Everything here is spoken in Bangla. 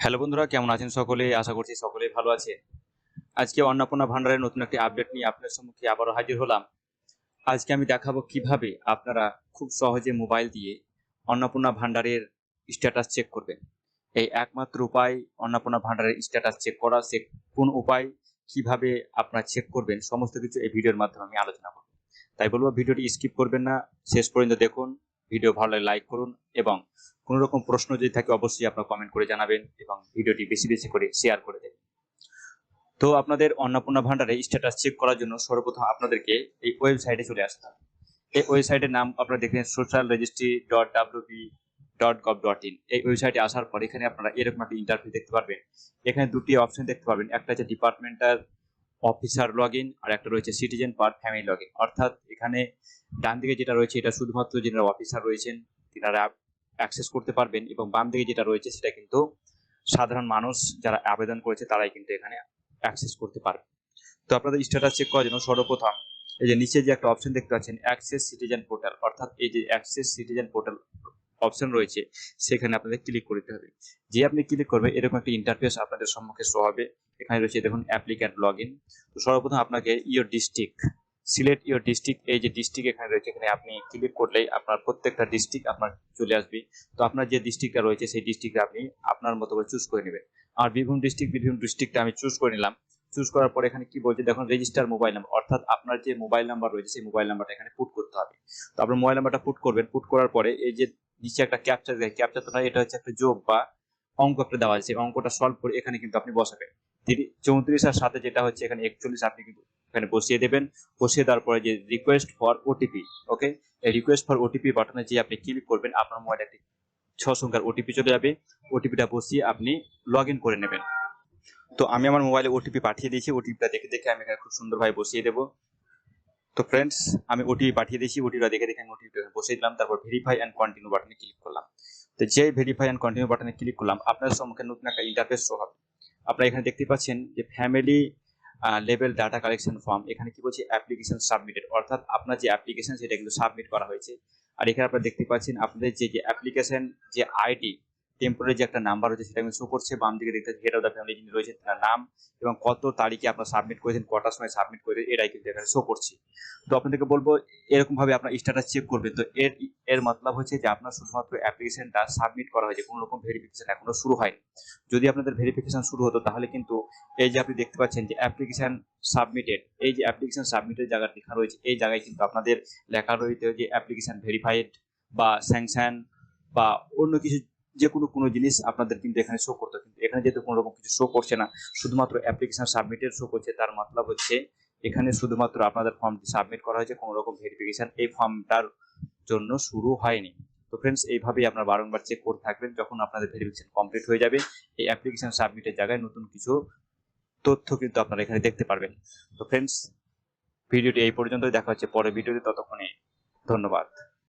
হ্যালো বন্ধুরা, কেমন আছেন সকলে? আশা করছি সকলেই ভালো আছে। আজকে অন্নপূর্ণা ভান্ডারের নতুন একটি আপডেট নিয়ে আপনার সম্মুখে আবারও হাজির হলাম। আজকে আমি দেখাবো কিভাবে আপনারা খুব সহজে মোবাইল দিয়ে অন্নপূর্ণা ভান্ডারের স্ট্যাটাস চেক করবেন। এই একমাত্র উপায় অন্নপূর্ণা ভান্ডারের স্ট্যাটাস চেক করা। সে কোন উপায়, কিভাবে আপনারা চেক করবেন, সমস্ত কিছু এই ভিডিওর মাধ্যমে আমি আলোচনা করব। তাই বলবো ভিডিওটি স্কিপ করবেন না, শেষ পর্যন্ত দেখুন। ভিডিও ভালো লাগলে লাইক করুন এবং কোনো রকম প্রশ্ন যদি থাকে অবশ্যই আপনারা কমেন্ট করে জানাবেন এবং ভিডিওটি বেশি বেশি করে শেয়ার করে দেবেন। তো আপনাদের অন্নপূর্ণা ভান্ডারে স্ট্যাটাস চেক করার জন্য সর্বপ্রথম আপনাদেরকে এই ওয়েবসাইটে চলে আসতে হবে। এই ওয়েবসাইটের নাম আপনারা দেখেন socialregistry.wp.gov.in। এই ওয়েবসাইটে আসার পর এখানে আপনারা এরকম একটা ইন্টারফেস দেখতে পারবেন। এখানে দুটি অপশন দেখতে পাবেন, একটা হচ্ছে ডিপার্টমেন্টাল অফিসার লগইন আর একটা রয়েছে সিটিজেন পার ফ্যামিলি লগইন। অর্থাৎ এখানে ডান দিকে যেটা রয়েছে এটা শুধুমাত্র যারা অফিসার রয়েছেন তিনারা অ্যাক্সেস করতে পারবেন এবং বাম দিকে যেটা রয়েছে সেটা কিন্তু সাধারণ মানুষ যারা আবেদন করেছে তারাই কিন্তু এখানে অ্যাক্সেস করতে পারবে। তো আপনাদের স্ট্যাটাস চেক করার জন্য সর্বপ্রথম এই যে নিচে যে একটা অপশন দেখতে পাচ্ছেন অ্যাক্সেস সিটিজেন পোর্টাল, অর্থাৎ এই যে অ্যাক্সেস সিটিজেন পোর্টাল অপশন রয়েছে সেখানে আপনাদের ক্লিক করতে হবে। যে আপনি ক্লিক করবেন এরকম একটা ইন্টারফেস আপনাদের সম্মুখে শো হবে। এখানে রয়েছে দেখুন অ্যাপ্লিক্যান্ট লগইন। তো সর্বপ্রথম আপনাকে your district select your district, এই যে ডিস্ট্রিক্ট এখানে রয়েছে এখানে আপনি ক্লিক করলেই আপনার প্রত্যেকটা ডিস্ট্রিক্ট আপনার চলে আসবে। তো আপনার যে ডিস্ট্রিক্টটা রয়েছে সেই ডিস্ট্রিক্টে আপনি আপনার মতো করে চুজ করে নেবেন। আর বীরভূম ডিস্ট্রিক্টটা আমি চুজ করে নিলাম। চুজ করার পর এখানে কি বলছে দেখুন রেজিস্টার মোবাইল নাম্বার, অর্থাৎ আপনার যে মোবাইল নাম্বার রয়েছে সেই মোবাইল নাম্বারটা এখানে পুট করতে হবে। তো আপনার মোবাইল নাম্বারটা পুট করবেন। পুট করার পরে এই যে নিচে একটা ক্যাপচা দেয়, ক্যাপচাটা নয়, এটা হচ্ছে একটা যোগ বা অঙ্ক একটা দেওয়া আছে, অঙ্কটা সলভ করে এখানে কিন্তু আপনি বসাবেন। 34 আর সাথে যেটা হচ্ছে এখানে 41 আপনি কিন্তু এখানে বসিয়ে দেবেন। বসিয়ে দেওয়ার পরে যে রিকোয়েস্ট ফর ওটিপি, ওকে, এই রিকোয়েস্ট ফর ওটিপি বাটনে যে আপনি ক্লিক করবেন আপনার মোবাইলে একটি 6 সংখ্যার ওটিপি চলে যাবে। ওটিপিটা বসিয়ে আপনি লগ ইন করে নেবেন। তো আমি আমার মোবাইলে ওটিপি পাঠিয়ে দিয়েছি, ওটিপিটা দেখে দেখে আমি এখানে খুব সুন্দরভাবে বসিয়ে দেবো। তো ফ্রেন্ডস, আমি ওটিপি পাঠিয়ে দিয়েছি, ওটিপিটা দেখে দেখে আমি ওটিপিটা বসিয়ে দিলাম। তারপর ভেরিফাই অ্যান্ড কন্টিনিউ বাটনে ক্লিক করলাম। তো যে ভেরিফাই অ্যান্ড কন্টিনিউ বাটনে ক্লিক করলাম আপনার সম্মুখে নতুন একটা ইন্টারফেস শো হবে। আপনারা এখানে দেখতে পাচ্ছেন যে family level data collection form, এখানে কি বলছে অ্যাপ্লিকেশন সাবমিটেড, অর্থাৎ আপনার যে অ্যাপ্লিকেশন সেটা কিন্তু সাবমিট করা হয়েছে। আর এখানে আপনারা দেখতে পাচ্ছেন আপনাদের যে অ্যাপ্লিকেশন যে আইডি টেম্পোরারি যে একটা নাম্বার রয়েছে সেটা কিন্তু শো করছে। বাম দিকে দেখতে হেড অফ দ্য ফ্যামিলি যিনি রয়েছে তার নাম এবং কত তারিখে আপনারা সাবমিট করেছেন, কটার সময় সাবমিট করে এটাই কিন্তু এখানে শো করছে। তো আপনাদেরকে বলবো এরকম ভাবে আপনার স্ট্যাটাস চেক করবেন। তো এর মতলব হচ্ছে যে আপনার শুধুমাত্র অ্যাপ্লিকেশনটা সাবমিট করা হয়েছে, কোনো রকম ভেরিফিকেশন এখনো শুরু হয়নি। যদি আপনাদের ভেরিফিকেশন শুরু হতো তাহলে কিন্তু এই যে আপনি দেখতে পাচ্ছেন যে অ্যাপ্লিকেশন সাবমিটেড, এই যে অ্যাপ্লিকেশন সাবমিটেড জায়গা লেখা রয়েছে এই জায়গায় কিন্তু আপনাদের লেখা রয়েছে যে অ্যাপ্লিকেশন ভেরিফাইড বা স্যাংশন বা অন্য কিছু যে কোনো জিনিস আপনাদের কিন্তু এখানে শো করতো, কিন্তু এখানে যেহেতু কোনো রকম কিছু শো করছে না, শুধুমাত্র অ্যাপ্লিকেশন সাবমিটেড শো করছে, তার মতলব হচ্ছে এখানে শুধুমাত্র আপনাদের ফর্মটি সাবমিট করা হয়েছে, কোনো রকম ভেরিফিকেশন এই ফর্মটার জন্য শুরু হয়নি। তো ফ্রেন্ডস, এইভাবেই আপনারা বারংবার চেক করতে থাকবেন। যখন আপনাদের ভেরিফিকেশন কমপ্লিট হয়ে যাবে এই অ্যাপ্লিকেশন সাবমিটের জায়গায় নতুন কিছু তথ্য কিন্তু আপনারা এখানে দেখতে পারবেন। তো ফ্রেন্ডস, ভিডিওটি এই পর্যন্তই, দেখা হচ্ছে পরের ভিডিওতে, ততক্ষণে ধন্যবাদ।